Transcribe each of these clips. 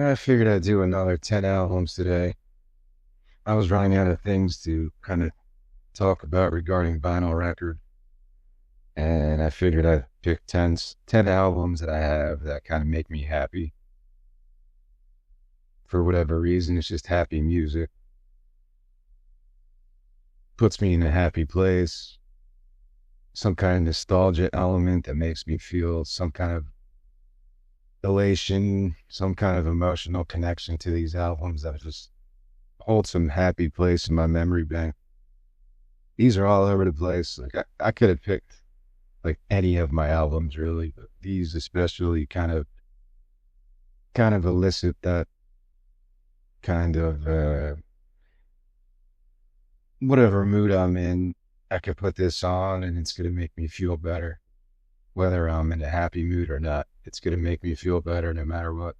I figured I'd do another 10 albums today. I was running out of things to kind of talk about regarding vinyl record, and I figured I'd pick 10 albums that I have that kind of make me happy. For whatever reason, it's just happy music. Puts me in a happy place, some kind of nostalgia element that makes me feel some kind of elation, some kind of emotional connection to these albums that just hold some happy place in my memory bank. These are all over the place. Like I could have picked like any of my albums really, but these especially kind of elicit that kind of whatever mood I'm in. I could put this on and it's gonna make me feel better, whether I'm in a happy mood or not. It's gonna make me feel better no matter what.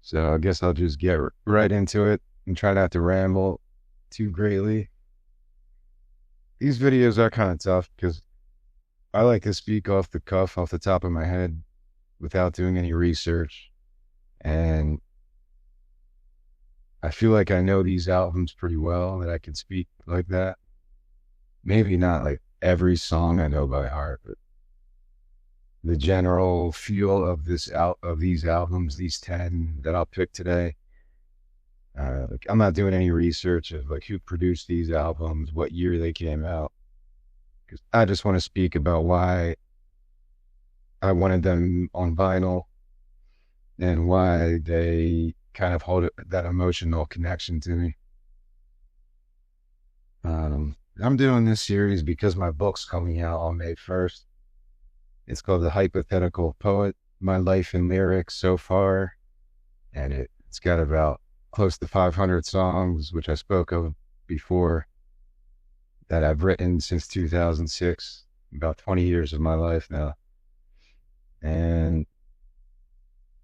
So I guess I'll just get right into it and try not to ramble too greatly. These videos are kind of tough because I like to speak off the cuff, off the top of my head, without doing any research. And I feel like I know these albums pretty well, that I can speak like that. Maybe not like every song I know by heart, but the general feel of these albums, these 10 that I'll pick today. Like I'm not doing any research of like who produced these albums, what year they came out, because I just want to speak about why I wanted them on vinyl and why they kind of hold that emotional connection to me. I'm doing this series because my book's coming out on May 1st. It's called The Hypothetical Poet, My Life and Lyrics So Far. And it's got about close to 500 songs, which I spoke of before, that I've written since 2006, about 20 years of my life now. And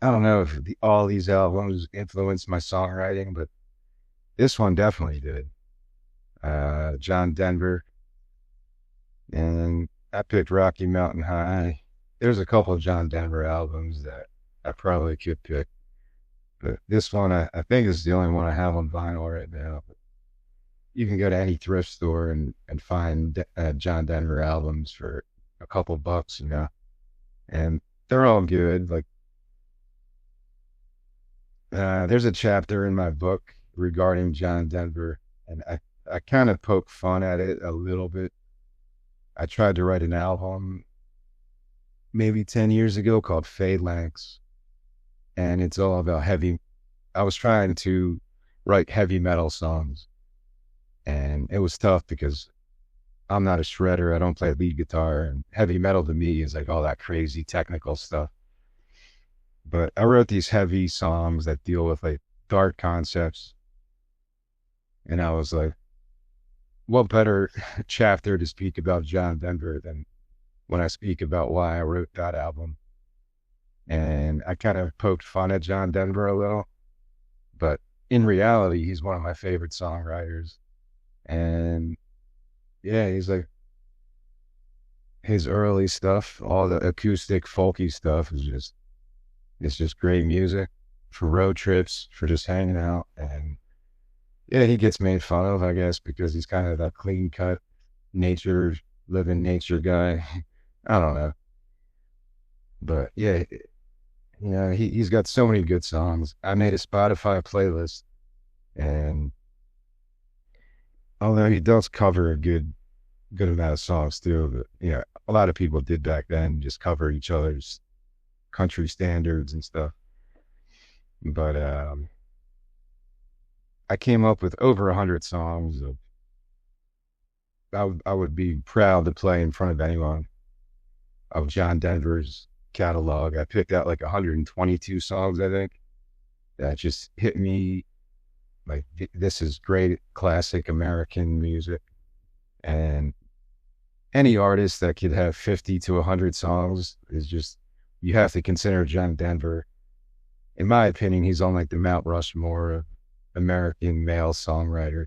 I don't know if all these albums influenced my songwriting, but this one definitely did. John Denver, and I picked Rocky Mountain High. There's a couple of John Denver albums that I probably could pick, but this one I think is the only one I have on vinyl right now. You can go to any thrift store and find John Denver albums for a couple bucks, and they're all good. Like there's a chapter in my book regarding John Denver, and I kind of poke fun at it a little bit. I tried to write an album maybe 10 years ago called Phalanx, and it's all about I was trying to write heavy metal songs, and it was tough because I'm not a shredder. I don't play lead guitar, and heavy metal to me is like all that crazy technical stuff. But I wrote these heavy songs that deal with like dark concepts, and I was like, what better chapter to speak about John Denver than when I speak about why I wrote that album. And I kind of poked fun at John Denver a little, but in reality, he's one of my favorite songwriters. And yeah, he's like his early stuff, all the acoustic folky stuff it's just great music for road trips, for just hanging out. And yeah, he gets made fun of, I guess, because he's kind of that clean cut nature, living nature guy. I don't know. But yeah, he's got so many good songs. I made a Spotify playlist, and although he does cover a good amount of songs too, but a lot of people did back then, just cover each other's country standards and stuff. But I came up with over 100 songs I would be proud to play in front of anyone of John Denver's catalog. I picked out like 122 songs, I think, that just hit me like this is great classic American music. And any artist that could have 50 to 100 songs is just, you have to consider John Denver. In my opinion, he's on like the Mount Rushmore of American male songwriter.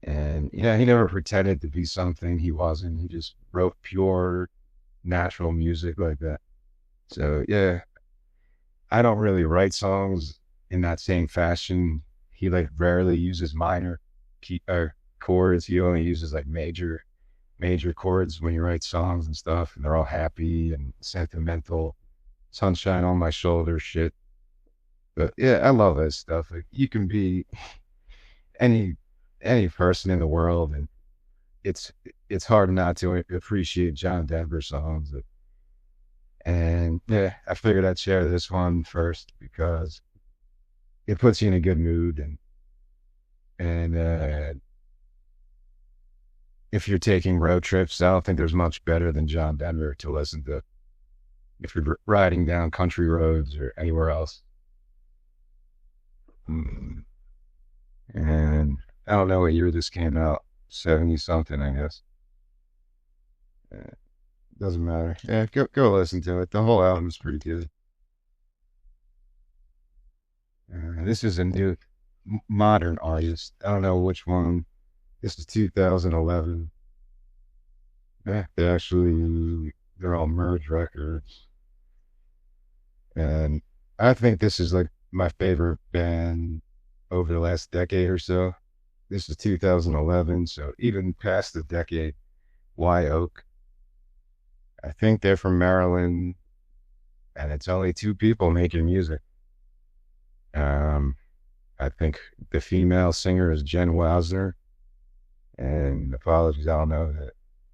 And yeah, he never pretended to be something he wasn't. He just wrote pure, natural music like that. So yeah, I don't really write songs in that same fashion. He like rarely uses minor key chords. He only uses like major chords when he writes songs and stuff, and they're all happy and sentimental, sunshine on my shoulder shit. But yeah, I love that stuff. Like you can be any any person in the world, and it's it's hard not to appreciate John Denver songs. And yeah, I figured I'd share this one first because it puts you in a good mood, and if you're taking road trips, I don't think there's much better than John Denver to listen to if you're riding down country roads or anywhere else. Mm. And I don't know what year this came out, 70 something, I guess. Doesn't matter. Yeah, go listen to it. The whole album's pretty good. This is a new modern artist. I don't know which one. This is 2011. Yeah, they're all merge records. And I think this is like my favorite band over the last decade or so. This is 2011, so even past the decade, Wye Oak. I think they're from Maryland, and it's only two people making music. Um, I think the female singer is Jen Wowsner, and apologies, I don't know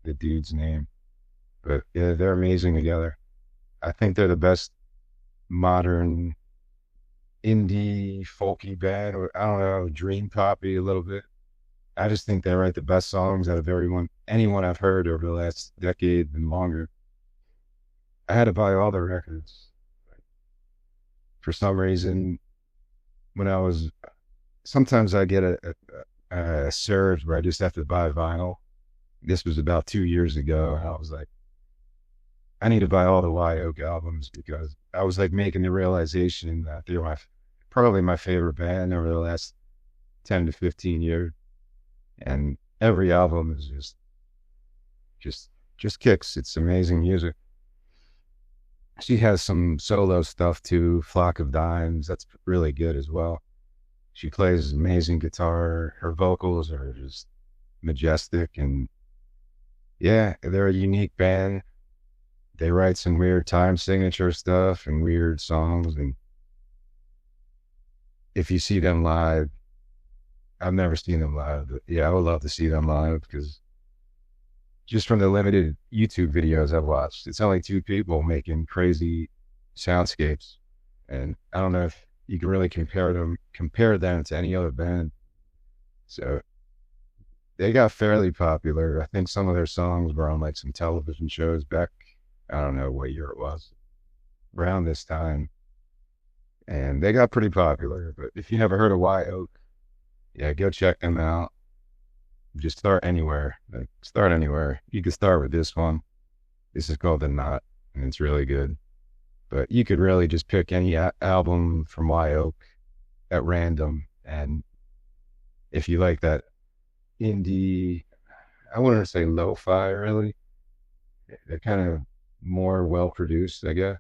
the dude's name, but yeah, they're amazing together. I think they're the best modern indie folky band, or I don't know, dream poppy a little bit. I just think they write the best songs out of anyone I've heard over the last decade and longer. I had to buy all the records for some reason. When I was sometimes I get a surge where I just have to buy vinyl. This was about 2 years ago, and I was like, I need to buy all the Wye Oak albums because I was like making the realization that they're probably my favorite band over the last 10 to 15 years. And every album is just just kicks. It's amazing music. She has some solo stuff too, Flock of Dimes. That's really good as well. She plays amazing guitar. Her vocals are just majestic, and yeah, they're a unique band. They write some weird time signature stuff and weird songs, and if you see them live, I've never seen them live, but yeah, I would love to see them live because just from the limited YouTube videos I've watched, it's only two people making crazy soundscapes. And I don't know if you can really compare them to any other band. So they got fairly popular. I think some of their songs were on like some television shows back, I don't know what year it was, around this time. And they got pretty popular. But if you never heard of Wye Oak, yeah, go check them out. Just start anywhere. Like, start anywhere. You could start with this one. This is called The Knot, and it's really good. But you could really just pick any album from Wye Oak at random. And if you like that indie, I wouldn't say lo-fi really. They're kind of more well produced, I guess.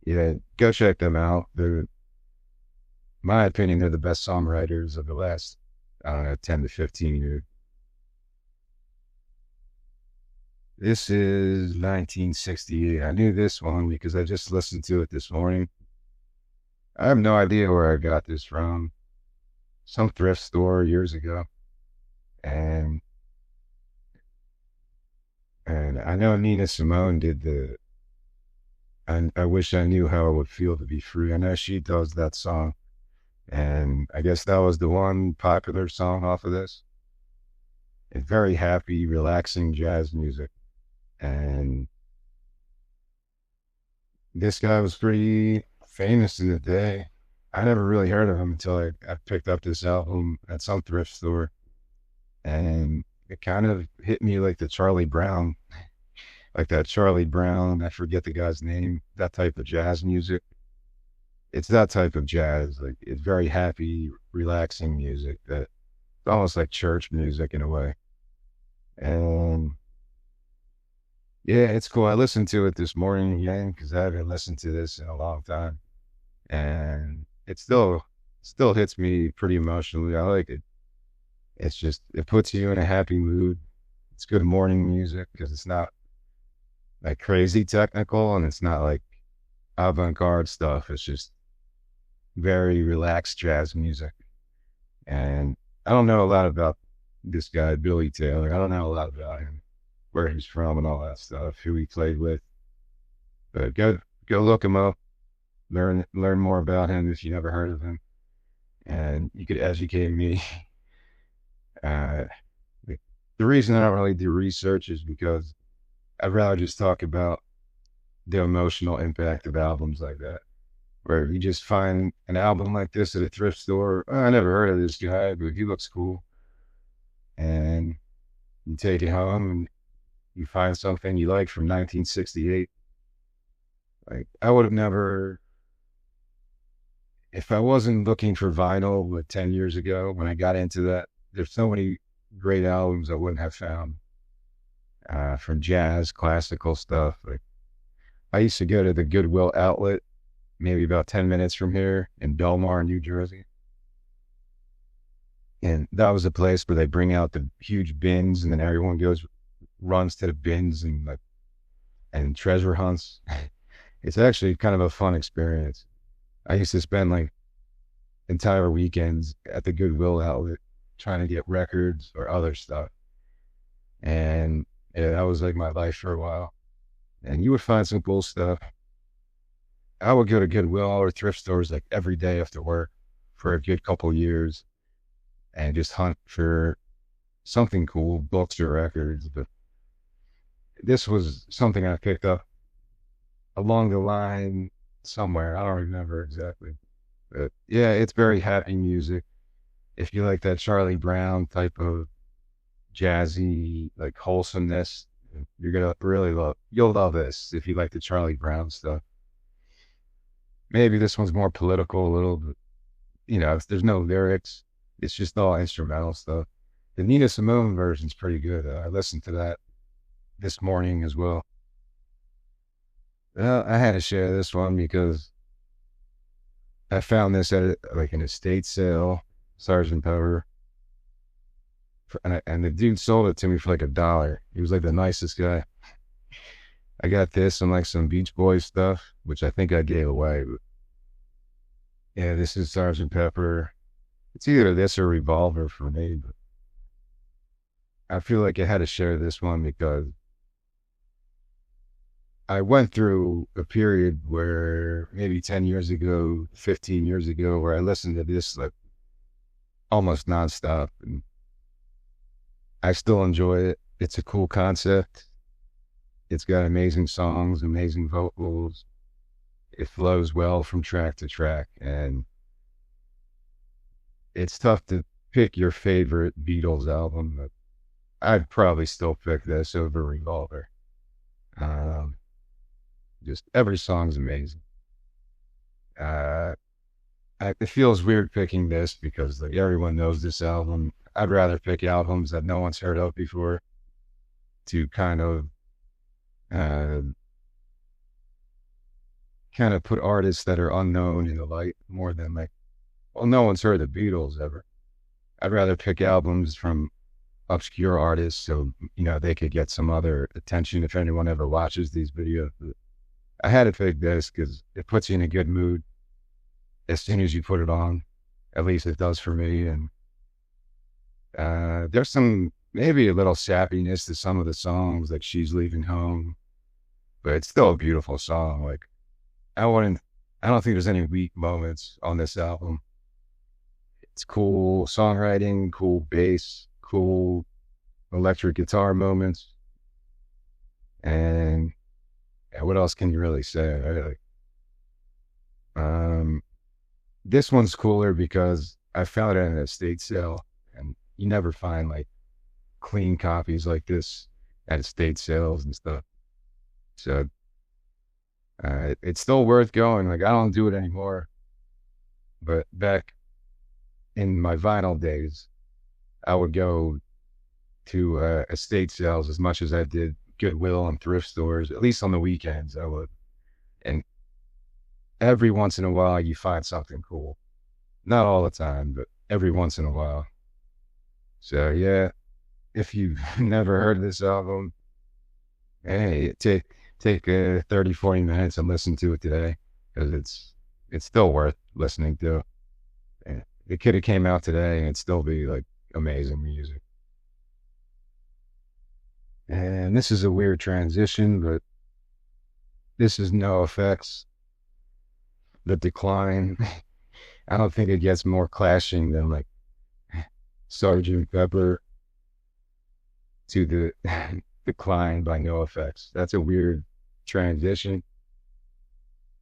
Yeah, go check them out. My opinion, they're the best songwriters of the last, I don't know, 10 to 15 years. This is 1968. I knew this one because I just listened to it this morning. I have no idea where I got this from. Some thrift store years ago. And and I know Nina Simone did I wish I knew how it would feel to be free. I know she does that song. And I guess that was the one popular song off of this. It's very happy, relaxing jazz music. And this guy was pretty famous in the day. I never really heard of him until I picked up this album at some thrift store. And it kind of hit me like like that Charlie Brown, I forget the guy's name, that type of jazz music. It's that type of jazz. Like it's very happy, relaxing music that almost like church music in a way. And Yeah, it's cool. I listened to it this morning again because I haven't listened to this in a long time, and it still hits me pretty emotionally. I like it. It's just it puts you in a happy mood. It's good morning music because it's not like crazy technical and it's not like avant-garde stuff. It's just very relaxed jazz music. And I don't know a lot about this guy, Billy Taylor. I don't know a lot about him, where he's from and all that stuff, who he played with. But go look him up, learn more about him if you never heard of him. And you could educate me. Uh, the reason I don't really do research is because I'd rather just talk about the emotional impact of albums like that. Where you just find an album like this at a thrift store. Oh, I never heard of this guy, but he looks cool. And you take it home and you find something you like from 1968. Like I would have never, if I wasn't looking for vinyl like 10 years ago when I got into that, there's so many great albums I wouldn't have found from jazz, classical stuff. Like I used to go to the Goodwill outlet, maybe about 10 minutes from here in Belmar, New Jersey. And that was a place where they bring out the huge bins and then everyone runs to the bins and like, and treasure hunts. It's actually kind of a fun experience. I used to spend like entire weekends at the Goodwill outlet trying to get records or other stuff. And yeah, that was like my life for a while. And you would find some cool stuff. I would go to Goodwill or thrift stores like every day after work for a good couple years and just hunt for something cool, books or records. But this was something I picked up along the line somewhere. I don't remember exactly. But yeah, it's very happy music. If you like that Charlie Brown type of jazzy, like wholesomeness, you're gonna really you'll love this if you like the Charlie Brown stuff. Maybe this one's more political a little, but there's no lyrics. It's just all instrumental stuff. The Nina Simone version's pretty good. I listened to that this morning as well. Well, I had to share this one because I found this at like an estate sale, Sergeant Pepper, and the dude sold it to me for like $1. He was like the nicest guy. I got this and like some Beach Boys stuff, which I think I gave away. But yeah, this is Sergeant Pepper. It's either this or Revolver for me, but I feel like I had to share this one because I went through a period where maybe 10 years ago, 15 years ago, where I listened to this like almost nonstop. And I still enjoy it. It's a cool concept. It's got amazing songs, amazing vocals. It flows well from track to track. And it's tough to pick your favorite Beatles album, but I'd probably still pick this over Revolver. Um, just every song's amazing. Uh, it feels weird picking this because like everyone knows this album. I'd rather pick albums that no one's heard of before to uh, kind of put artists that are unknown in the light more than like, well, no one's heard the Beatles ever. I'd rather pick albums from obscure artists so they could get some other attention if anyone ever watches these videos. But I had to pick this because it puts you in a good mood as soon as you put it on. At least it does for me. And there's some maybe a little sappiness to some of the songs, like She's Leaving Home, but it's still a beautiful song. Like I wouldn't, I don't think there's any weak moments on this album. It's cool songwriting, cool bass, cool electric guitar moments, and yeah, what else can you really say? Right? Like, this one's cooler because I found it at an estate sale, and you never find like clean copies like this at estate sales and stuff. So it's still worth going. Like I don't do it anymore, but back in my vinyl days, I would go to estate sales as much as I did Goodwill and thrift stores, at least on the weekends I would. And every once in a while you find something cool. Not all the time, but every once in a while. So yeah, if you've never heard of this album, hey, take 30, 40 minutes and listen to it today, because it's still worth listening to. And it could have came out today and it'd still be like amazing music. And this is a weird transition, but this is NOFX, The Decline. I don't think it gets more clashing than like Sergeant Pepper to The Decline by NOFX. That's a weird transition.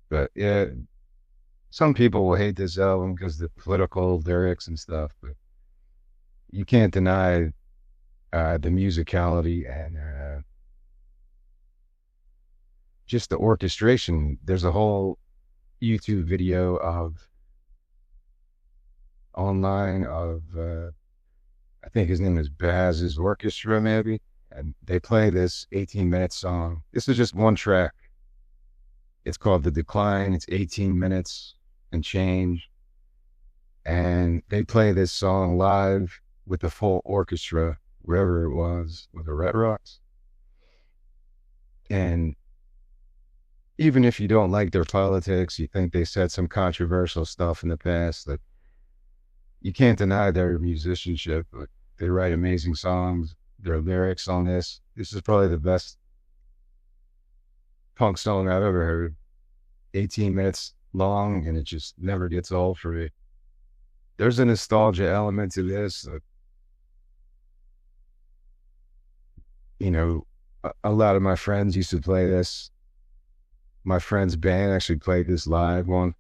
But yeah, some people will hate this album because the political lyrics and stuff, but you can't deny the musicality and just the orchestration. There's a whole YouTube video of online of I think his name is Baz's Orchestra, maybe, and they play this 18-minute song. This is just one track. It's called The Decline. It's 18 minutes and change, and they play this song live with the full orchestra wherever it was, with the Red Rocks. And even if you don't like their politics, you think they said some controversial stuff in the past, that you can't deny their musicianship. Like, they write amazing songs. Their lyrics on this is probably the best punk song I've ever heard. 18 minutes long, and it just never gets old for me. There's a nostalgia element to this. A lot of my friends used to play this. My friend's band actually played this live one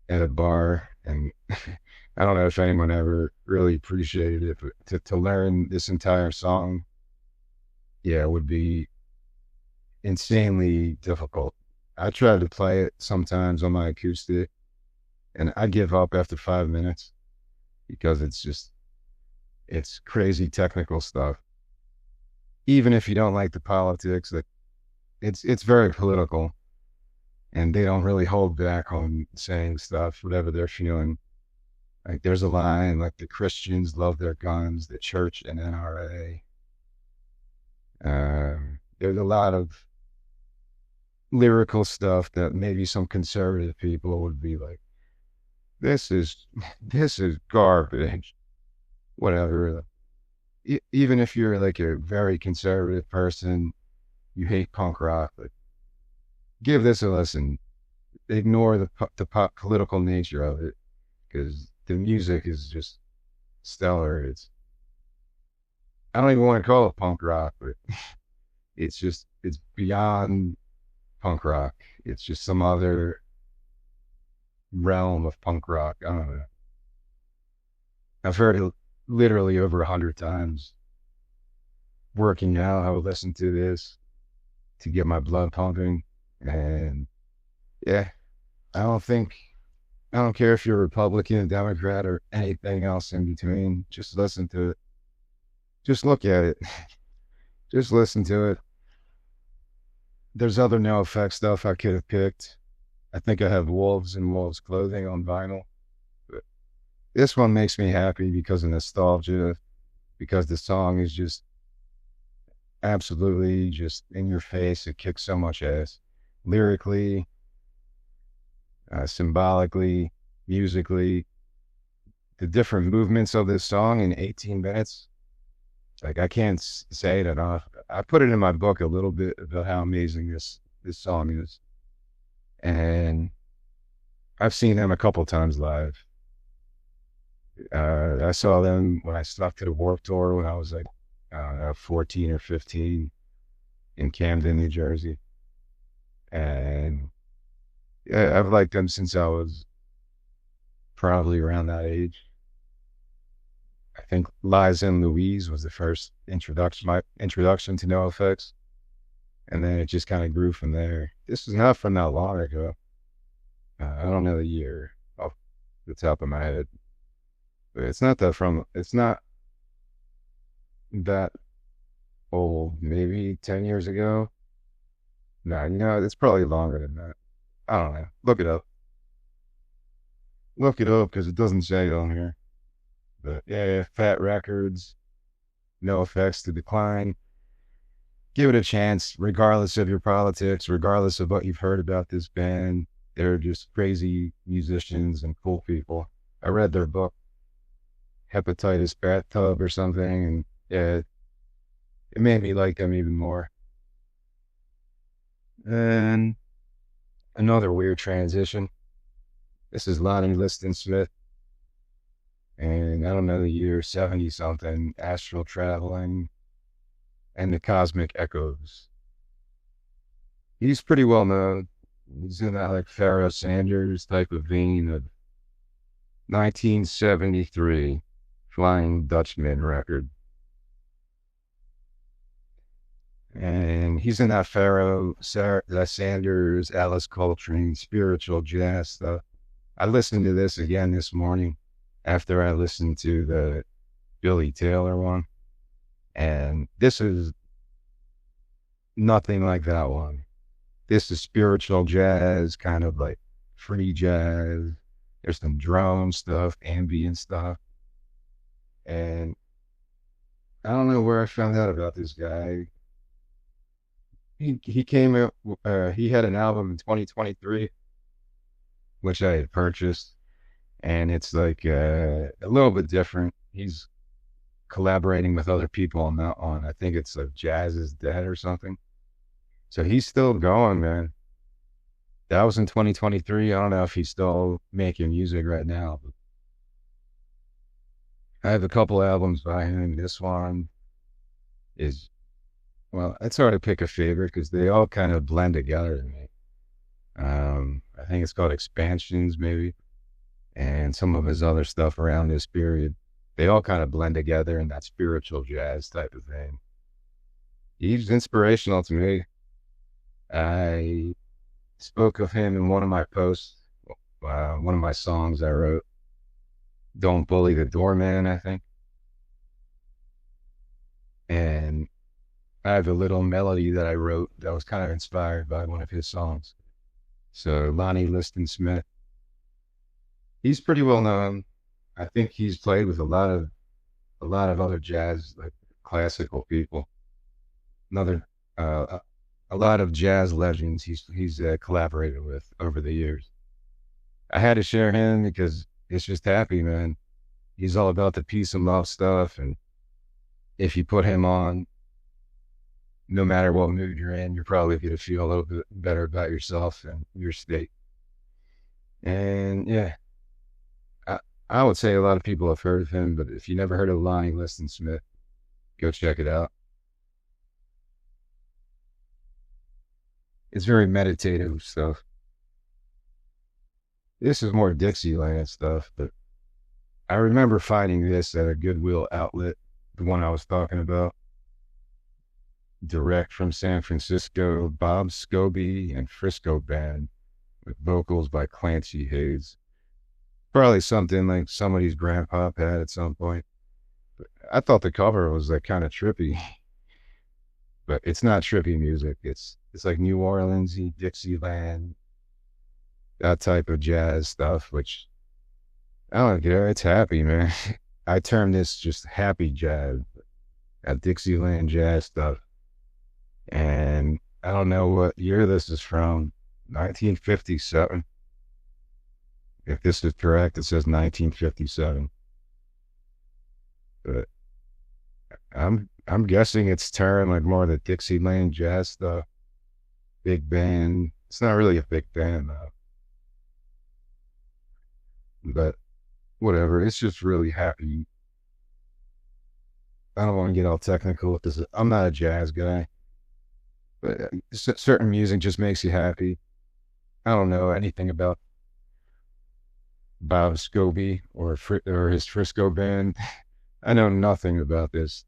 at a bar, and I don't know if anyone ever really appreciated it, but to learn this entire song, yeah, it would be insanely difficult. I try to play it sometimes on my acoustic, and I give up after 5 minutes because it's crazy technical stuff. Even if you don't like the politics, that it's very political, and they don't really hold back on saying stuff, whatever they're feeling. Like, there's a line like, the Christians love their guns, the church and NRA. There's a lot of lyrical stuff that maybe some conservative people would be like, this is garbage, whatever. Even if you're like a very conservative person, you hate punk rock, but give this a listen. Ignore the pop political nature of it, because the music is just stellar. I don't even want to call it punk rock, but it's beyond punk rock. It's just some other realm of punk rock. I don't know. I've heard it literally over 100 times. Working out, I would listen to this to get my blood pumping. And yeah, I don't care if you're Republican, Democrat, or anything else in between. Just listen to it. Just look at it. Just listen to it. There's other NoFX stuff I could have picked. I think I have Wolves and Wolves Clothing on vinyl. But this one makes me happy because of nostalgia, because the song is just absolutely just in your face. It kicks so much ass. Lyrically, symbolically, musically, the different movements of this song in 18 minutes. Like, I can't say it enough. I put it in my book a little bit about how amazing this song is. And I've seen them a couple times live. I saw them when I stuck to the Warped Tour when I was like, 14 or 15 in Camden, New Jersey. And yeah, I've liked them since I was probably around that age. I think Liza and Louise was the first my introduction to NoFX. And then it just kind of grew from there. This is not from that long ago. I don't know the year off the top of my head. But it's not that old, maybe 10 years ago. No, it's probably longer than that. I don't know. Look it up. Look it up because it doesn't say it on here. But yeah, Fat Records, NOFX to Decline. Give it a chance, regardless of your politics, regardless of what you've heard about this band. They're just crazy musicians and cool people. I read their book, Hepatitis Bathtub or something, and yeah, it made me like them even more. And another weird transition. This is Lonnie Liston Smith, and I don't know the year 70 something, Astral Traveling, and the Cosmic Echoes. He's pretty well known. He's in that like Pharoah Sanders type of vein of 1973 Flying Dutchman record. And he's in that Sanders, Alice Coltrane, spiritual jazz stuff. I listened to this again this morning after I listened to the Billy Taylor one. And this is nothing like that one. This is spiritual jazz, kind of like free jazz. There's some drone stuff, ambient stuff. And I don't know where I found out about this guy. He came out, he had an album in 2023, which I had purchased. And it's like a little bit different. He's collaborating with other people on that one. I think it's like Jazz is Dead or something. So he's still going, man. That was in 2023. I don't know if he's still making music right now. But I have a couple albums by him. This one is, well, it's hard to pick a favorite because they all kind of blend together to me. I think it's called Expansions, maybe. And some of his other stuff around this period. They all kind of blend together in that spiritual jazz type of thing. He's inspirational to me. I spoke of him in one of my posts, one of my songs I wrote, Don't Bully the Doorman, I think. And I have a little melody that I wrote that was kind of inspired by one of his songs. So Lonnie Liston Smith, he's pretty well known. I think he's played with a lot of other jazz, like classical people. Another a lot of jazz legends he's collaborated with over the years. I had to share him because it's just happy, man. He's all about the peace and love stuff, and if you put him on, no matter what mood you're in, you're probably going to feel a little bit better about yourself and your state. And yeah, I would say a lot of people have heard of him, but if you never heard of Lonnie Liston Smith, go check it out. It's very meditative stuff. This is more Dixieland stuff, but I remember finding this at a Goodwill outlet, the one I was talking about, direct from San Francisco, Bob Scobey and Frisco Band, with vocals by Clancy Hayes. Probably something like somebody's grandpa had at some point. But I thought the cover was like kind of trippy, but it's not trippy music. It's like New Orleans-y, Dixieland, that type of jazz stuff, which I don't care. It's happy, man. I term this just happy jazz, that Dixieland jazz stuff. And I don't know what year this is from, 1957. If this is correct, it says 1957. But I'm guessing it's turned like more of the Dixieland jazz stuff. Big band. It's not really a big band though. But whatever. It's just really happy. I don't want to get all technical with this. I'm not a jazz guy, but certain music just makes you happy. I don't know anything about Bob Scobey or his Frisco band. I know nothing about this,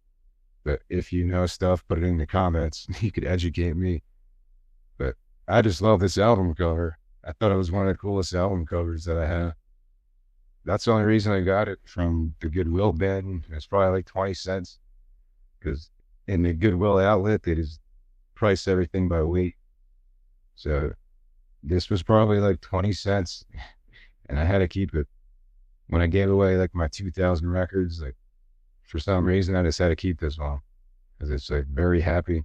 but if you know stuff, put it in the comments. You could educate me. But I just love this album cover. I thought it was one of the coolest album covers that I have. That's the only reason I got it from the Goodwill bin. It's probably like 20 cents because in the Goodwill outlet, they just price everything by weight. So this was probably like 20 cents, and I had to keep it. When I gave away like my 2,000 records, like for some reason, I just had to keep this one because it's like very happy.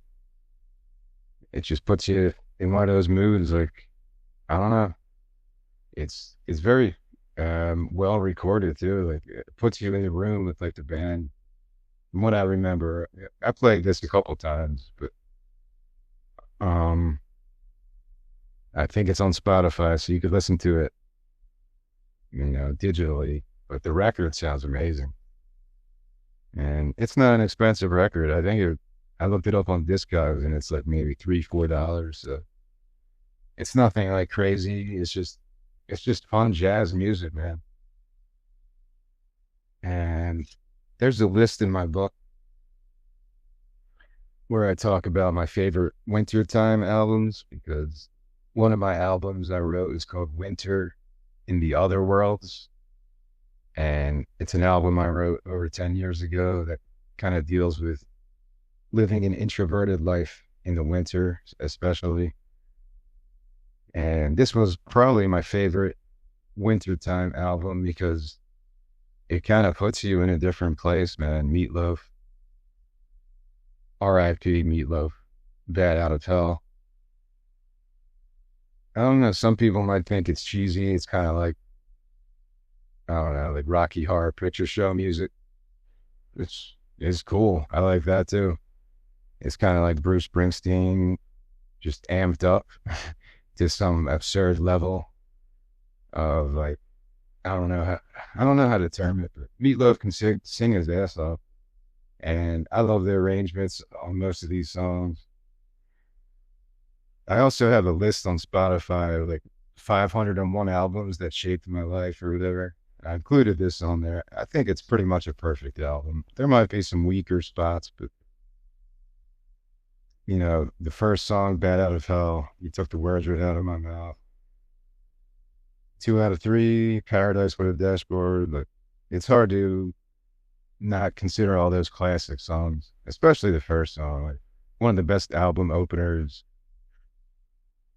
It just puts you in one of those moods. Like, I don't know. It's very well recorded too. Like it puts you in the room with like the band. From what I remember, I played this a couple times, but um, I think it's on Spotify, so you could listen to it, digitally. But the record sounds amazing, and it's not an expensive record. I looked it up on Discogs, and it's like maybe $3, $4. So it's nothing like crazy. It's just fun jazz music, man. And there's a list in my book where I talk about my favorite wintertime albums because one of my albums I wrote is called Winter in the Other Worlds. And it's an album I wrote over 10 years ago that kind of deals with living an introverted life in the winter, especially. And this was probably my favorite wintertime album because it kind of puts you in a different place, man. Meatloaf, R.I.P. Meatloaf, Bad Out of Hell. I don't know. Some people might think it's cheesy. It's kind of like, I don't know, like Rocky Horror Picture Show music. It's cool. I like that too. It's kind of like Bruce Springsteen, just amped up to some absurd level of like, I don't know how to term it, but Meatloaf can sing his ass off. And I love the arrangements on most of these songs. I also have a list on Spotify of like 501 albums that shaped my life or whatever. I included this on there. I think it's pretty much a perfect album. There might be some weaker spots, but the first song, Bad Out of Hell, you took the words right out of my mouth. 2 out of 3, Paradise with a Dashboard. But it's hard to not consider all those classic songs, especially the first song. Like one of the best album openers.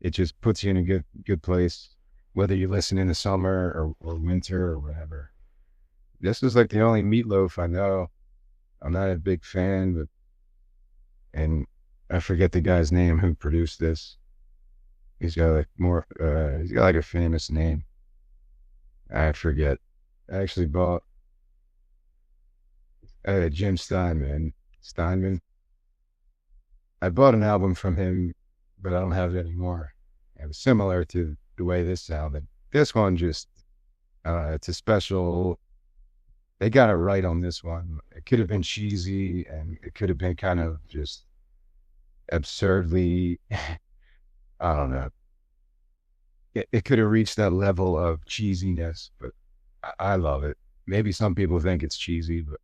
It just puts you in a good place, whether you listen in the summer or winter or whatever. This is like the only Meatloaf I know. I'm not a big fan, but and I forget the guy's name who produced this. He's got like a famous name. I forget. I actually bought Jim Steinman. I bought an album from him, but I don't have it anymore. It was similar to the way this sounded. This one just, it's a special, they got it right on this one. It could have been cheesy and it could have been kind of just absurdly, I don't know. It could have reached that level of cheesiness, but I love it. Maybe some people think it's cheesy, but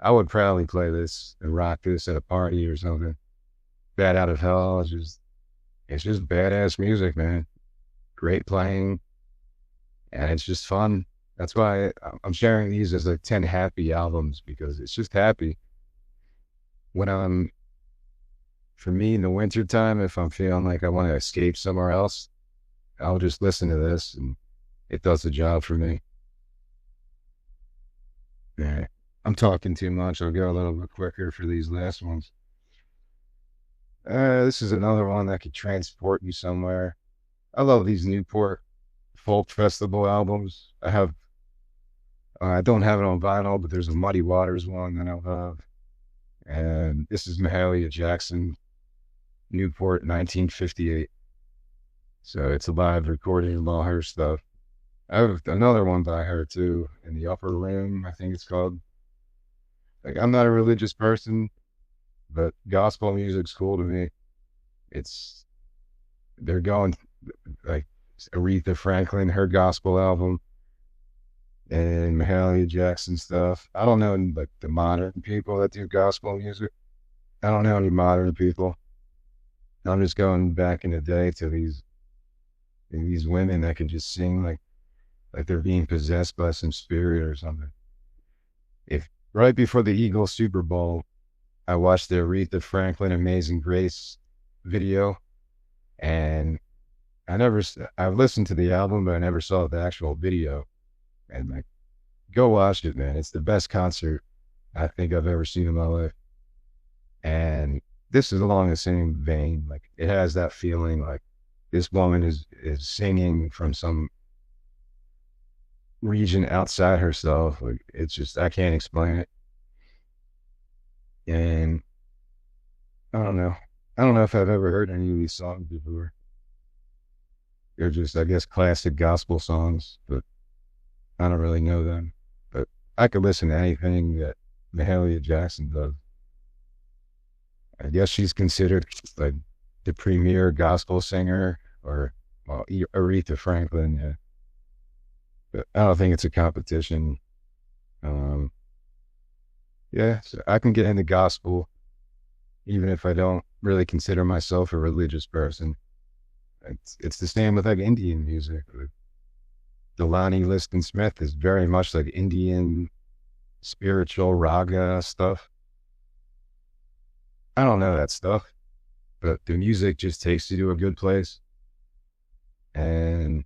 I would proudly play this and rock this at a party or something. Bad Out of Hell it's just badass music, man. Great playing, and it's just fun. That's why I'm sharing these as like 10 happy albums because it's just happy. When for me in the wintertime, if I'm feeling like I want to escape somewhere else, I'll just listen to this and it does the job for me. Yeah. I'm talking too much. I'll go a little bit quicker for these last ones. This is another one that could transport you somewhere. I love these Newport Folk Festival albums. I don't have it on vinyl, but there's a Muddy Waters one that I'll have. And this is Mahalia Jackson, Newport, 1958. So it's a live recording of all her stuff. I have another one by her too, In the Upper Room, I think it's called. Like, I'm not a religious person, but gospel music's cool to me. They're going like Aretha Franklin, her gospel album, and Mahalia Jackson stuff. I don't know like the modern people that do gospel music. I don't know any modern people. I'm just going back in the day to these women that can just sing like they're being possessed by some spirit or something. If right before the Eagles Super Bowl, I watched the Aretha Franklin Amazing Grace video, and I've listened to the album, but I never saw the actual video. And like, go watch it, man. It's the best concert I think I've ever seen in my life. And this is along the same vein. Like, it has that feeling like this woman is singing from some region outside herself. Like, it's just, I can't explain it. And I don't know. I don't know if I've ever heard any of these songs before. They're just, I guess, classic gospel songs, but I don't really know them. But I could listen to anything that Mahalia Jackson does. I guess she's considered like the premier gospel singer, or well, Aretha Franklin. Yeah. But I don't think it's a competition. Um, yeah, so I can get into gospel even if I don't really consider myself a religious person. It's the same with like Indian music. Like, the Lonnie Liston Smith is very much like Indian spiritual raga stuff. I don't know that stuff, but the music just takes you to a good place. And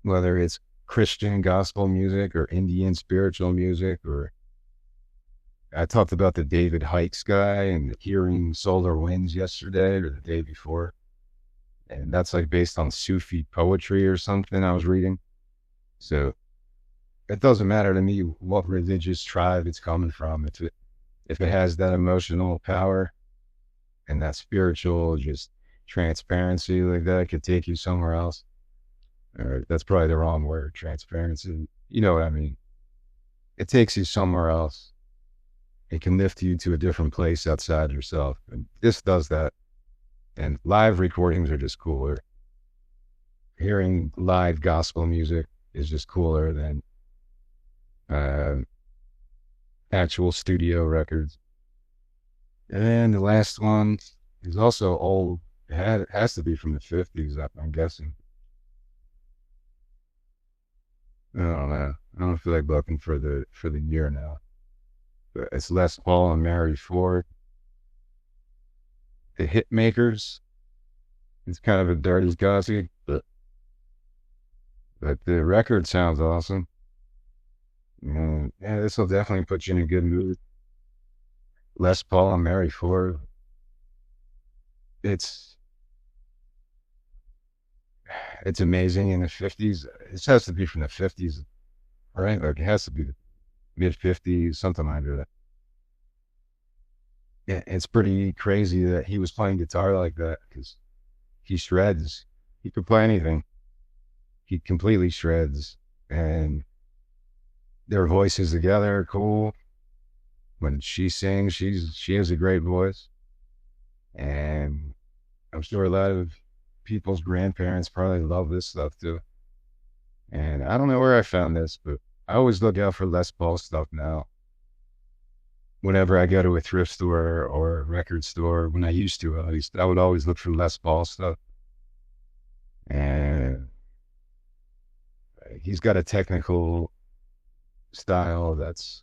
whether it's Christian gospel music or Indian spiritual music, or I talked about the David Hikes guy and hearing Solar Winds yesterday or the day before. And that's like based on Sufi poetry or something I was reading. So it doesn't matter to me what religious tribe it's coming from. If it has that emotional power and that spiritual just transparency like that, it could take you somewhere else. Or that's probably the wrong word, transparency. You know what I mean? It takes you somewhere else. It can lift you to a different place outside yourself. And this does that. And live recordings are just cooler. Hearing live gospel music is just cooler than actual studio records. And then the last one is also old. It has to be from the 50s, I'm guessing. I don't know. I don't feel like looking for the year now. But it's Les Paul and Mary Ford. The Hit Makers. It's kind of a dirty gossip, but the record sounds awesome. Yeah, this will definitely put you in a good mood. Les Paul and Mary Ford. It's it's amazing in the 50s. It has to be from the 50s, right? Like, it has to be the mid 50s, something like that. Yeah, it's pretty crazy that he was playing guitar like that, because he shreds. He could play anything. He completely shreds. And their voices together are cool. When she sings, she has a great voice. And I'm sure a lot of people's grandparents probably love this stuff too. And I don't know where I found this, but I always look out for Les Paul stuff now. Whenever I go to a thrift store or a record store, when I used to, at least, I would always look for Les Paul stuff. And he's got a technical style that's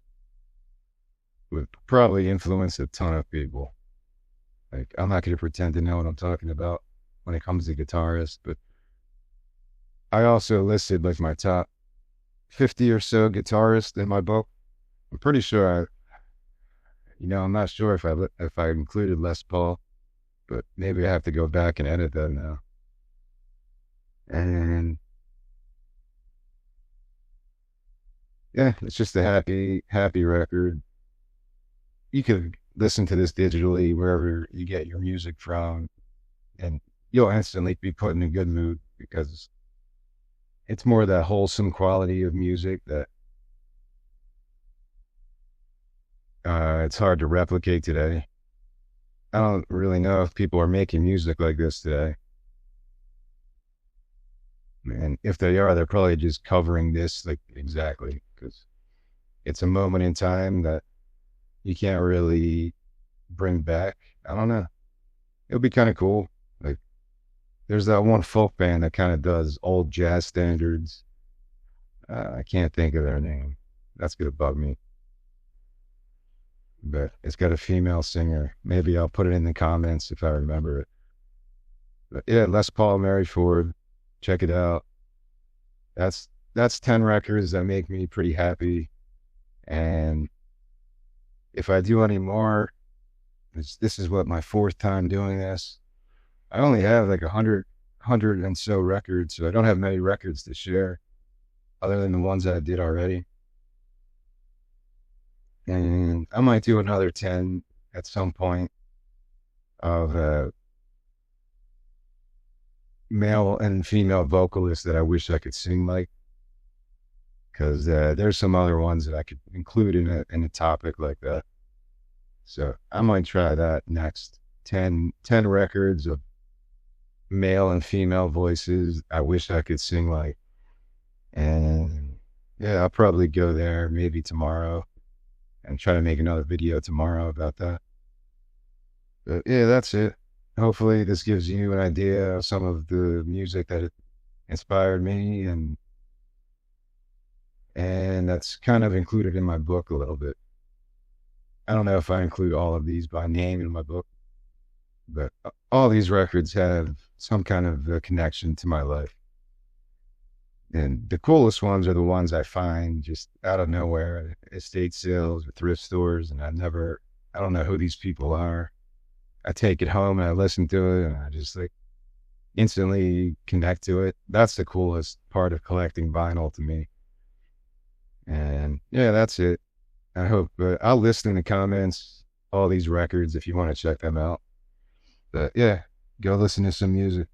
would probably influence a ton of people. Like, I'm not going to pretend to know what I'm talking about when it comes to guitarists, but I also listed like my top 50 or so guitarists in my book. I'm pretty sure I'm not sure if I included Les Paul, but maybe I have to go back and edit that now. And yeah, it's just a happy record. You could listen to this digitally wherever you get your music from, and you'll instantly be put in a good mood, because it's more that wholesome quality of music that it's hard to replicate today. I don't really know if people are making music like this today. And if they are, they're probably just covering this like exactly, because it's a moment in time that you can't really bring back. I don't know. It'll be kind of cool. Like, there's that one folk band that kind of does old jazz standards. I can't think of their name. That's gonna bug me. but it's got a female singer. Maybe I'll put it in the comments if I remember it. But yeah, Les Paul, Mary Ford, check it out. That's 10 records that make me pretty happy. And if I do any more, this is what my fourth time doing this. I only have like 100 and so records, so I don't have many records to share other than the ones that I did already. And I might do another 10 at some point of male and female vocalists that I wish I could sing like, because there's some other ones that I could include in a topic like that. So I might try that next. 10 records of male and female voices I wish I could sing like. And yeah, I'll probably go there maybe tomorrow and try to make another video tomorrow about that. But yeah, that's it. Hopefully this gives you an idea of some of the music that inspired me, and that's kind of included in my book a little bit. I don't know if I include all of these by name in my book, but all these records have some kind of connection to my life. And the coolest ones are the ones I find just out of nowhere at estate sales or thrift stores. And I don't know who these people are. I take it home and I listen to it and I just like instantly connect to it. That's the coolest part of collecting vinyl to me. And yeah, that's it. I hope I'll list in the comments all these records if you want to check them out. But yeah, go listen to some music.